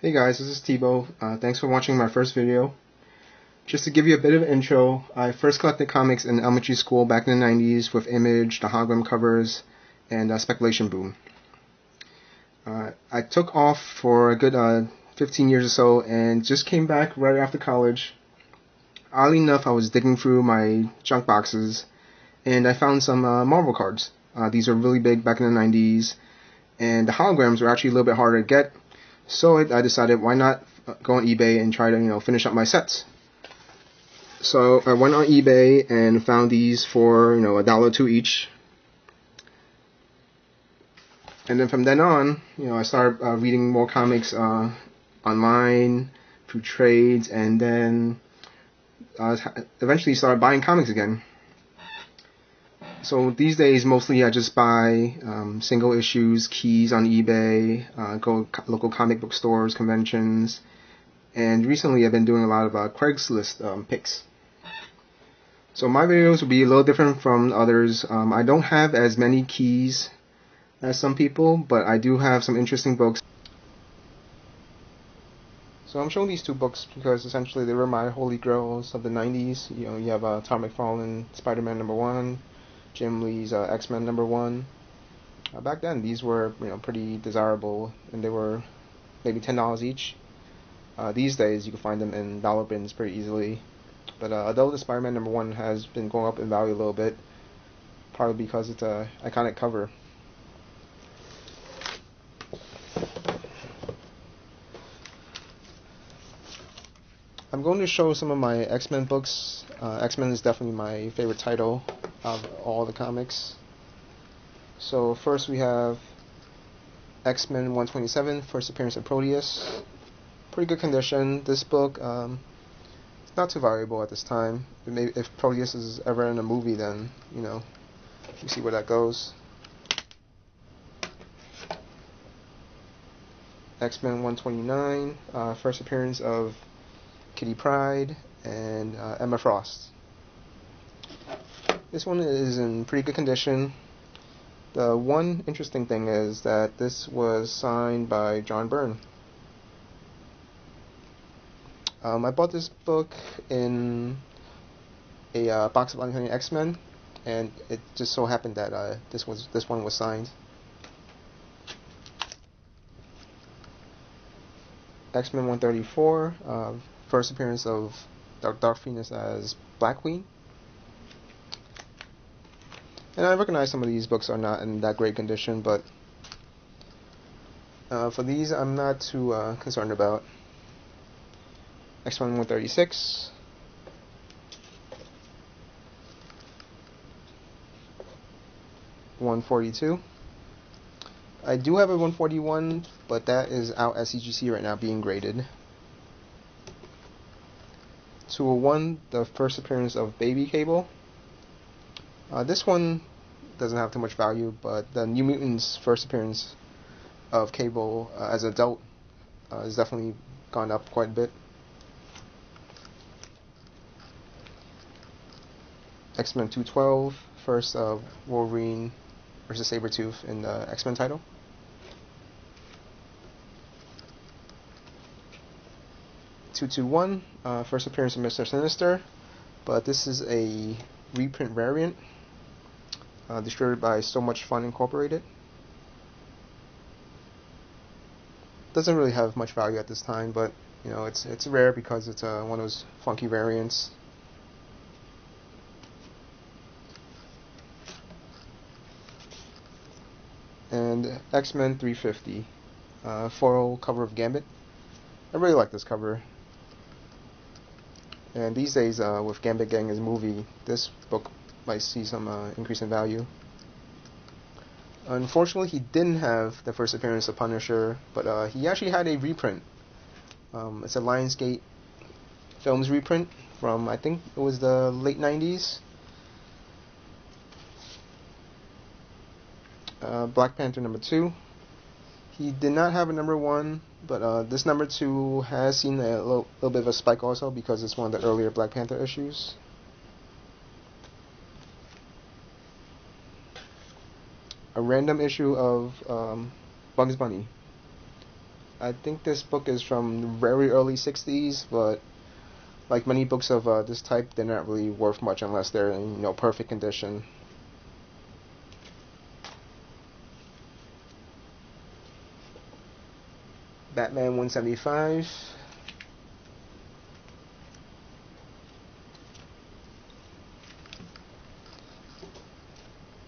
Hey guys, this is Tebow. Thanks for watching my first video. Just to give you a bit of an intro, I first collected comics in elementary school back in the 90s with Image, the hologram covers, and Speculation Boom. I took off for a good 15 years or so and just came back right after college. Oddly enough, I was digging through my junk boxes and I found some Marvel cards. These were really big back in the 90s, and the holograms were actually a little bit harder to get. So I decided, why not go on eBay and try to finish up my sets. So I went on eBay and found these for $1.02 each. And then from then on, I started reading more comics online through trades, and then eventually started buying comics again. So these days, mostly I just buy single issues, keys on eBay, go local comic book stores, conventions, and recently I've been doing a lot of Craigslist picks. So my videos will be a little different from others. I don't have as many keys as some people, but I do have some interesting books. So I'm showing these two books because essentially they were my holy grails of the 90s. You have Tom McFarlane, Spider-Man #1, Jim Lee's X-Men #1. Back then, these were pretty desirable, and they were maybe $10 each. These days, you can find them in dollar bins pretty easily. But although the Spider-Man #1 has been going up in value a little bit, probably because it's an iconic cover. I'm going to show some of my X-Men books. X-Men is definitely my favorite title of all the comics. So first we have X-Men 127, first appearance of Proteus. Pretty good condition. This book, it's not too valuable at this time. Maybe if Proteus is ever in a movie, then you see where that goes. X-Men 129, first appearance of Kitty Pryde and Emma Frost. This one is in pretty good condition. The one interesting thing is that this was signed by John Byrne. I bought this book in a box of Uncanny X-Men, and it just so happened that this one was signed. X-Men 134, first appearance of Dark Phoenix as Black Queen. And I recognize some of these books are not in that great condition, but for these I'm not too concerned about. X-Men 136. $142. I do have a 141, but that is out at CGC right now being graded. 201, the first appearance of Baby Cable. This one doesn't have too much value, but the New Mutants' first appearance of Cable as an adult has definitely gone up quite a bit. X-Men 212, first Wolverine versus Sabretooth in the X-Men title. $221, first appearance of Mr. Sinister, but this is a reprint variant distributed by So Much Fun Incorporated. Doesn't really have much value at this time, but it's rare because it's one of those funky variants. And X-Men 350, foil cover of Gambit. I really like this cover. And these days, with Gambit getting his movie, this book might see some increase in value. Unfortunately, he didn't have the first appearance of Punisher, but he actually had a reprint. It's a Lionsgate Films reprint from, I think it was the late 90s. Black Panther #2. He did not have a #1, but this #2 has seen a little bit of a spike also because it's one of the earlier Black Panther issues. A random issue of Bugs Bunny. I think this book is from very early 60s, but like many books of this type, they're not really worth much unless they're in perfect condition. Batman 175.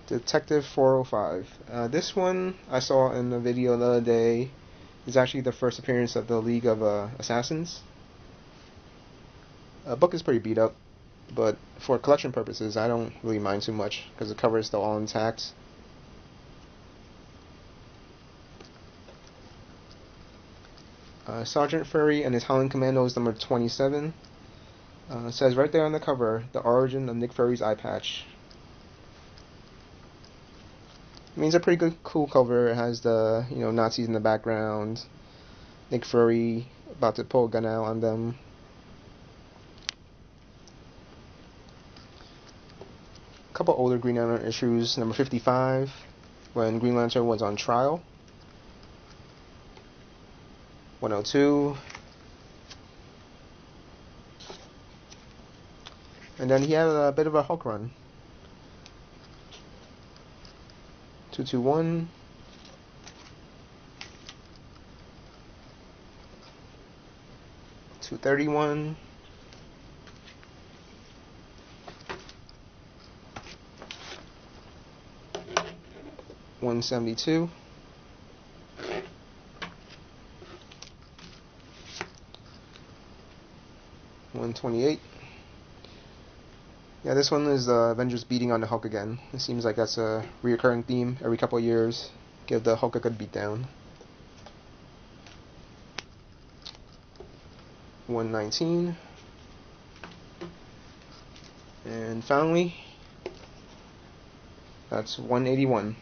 Detective 405. This one I saw in a video the other day. Is actually the first appearance of the League of Assassins. The book is pretty beat up, but for collection purposes, I don't really mind too much because the cover is still all intact. Sergeant Fury and his Howling Commandos number 27. Says right there on the cover, the origin of Nick Fury's eye patch. I mean, it's a pretty good, cool cover. It has the Nazis in the background, Nick Fury about to pull a gun out on them. A couple older Green Lantern issues, number 55, when Green Lantern was on trial. 102. And then he had a bit of a Hulk run. 221. 231. 172. 128. Yeah, this one is the Avengers beating on the Hulk again. It seems like that's a reoccurring theme every couple of years. Give the Hulk a good beatdown. 119. And finally, that's 181.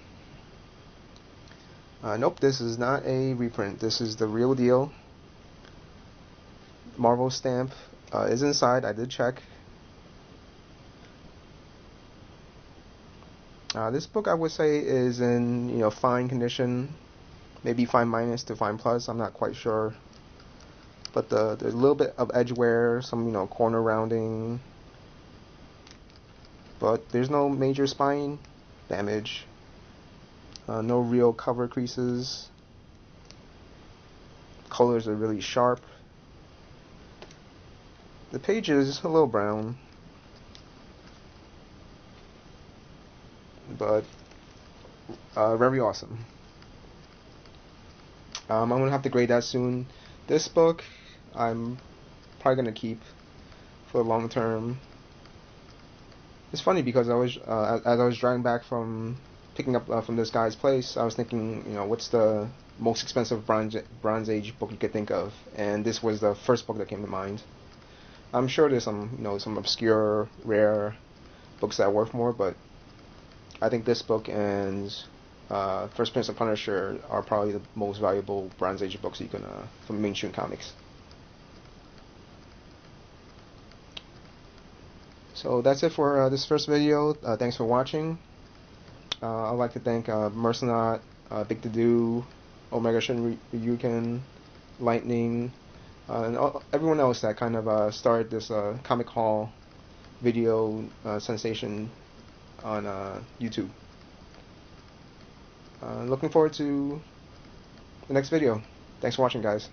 Nope, this is not a reprint. This is the real deal. Marvel stamp is inside. I did check. This book I would say is in fine condition, maybe fine minus to fine plus. I'm not quite sure, but there's a little bit of edge wear, some corner rounding, but there's no major spine damage. No real cover creases. Colors are really sharp. The page is a little brown, but very awesome. I'm gonna have to grade that soon. This book I'm probably gonna keep for the long term. It's funny because I was as I was driving back from picking up from this guy's place, I was thinking, what's the most expensive Bronze Age book you could think of, and this was the first book that came to mind. I'm sure there's some some obscure, rare books that are worth more, but I think this book and First Prince of Punisher are probably the most valuable Bronze Age books you can from mainstream comics. So that's it for this first video. Thanks for watching. I'd like to thank Mercenaut, Big To Do, Omega Shin Ryuken, Lightning, and everyone else that kind of started this comic haul video sensation on YouTube. Looking forward to the next video. Thanks for watching, guys.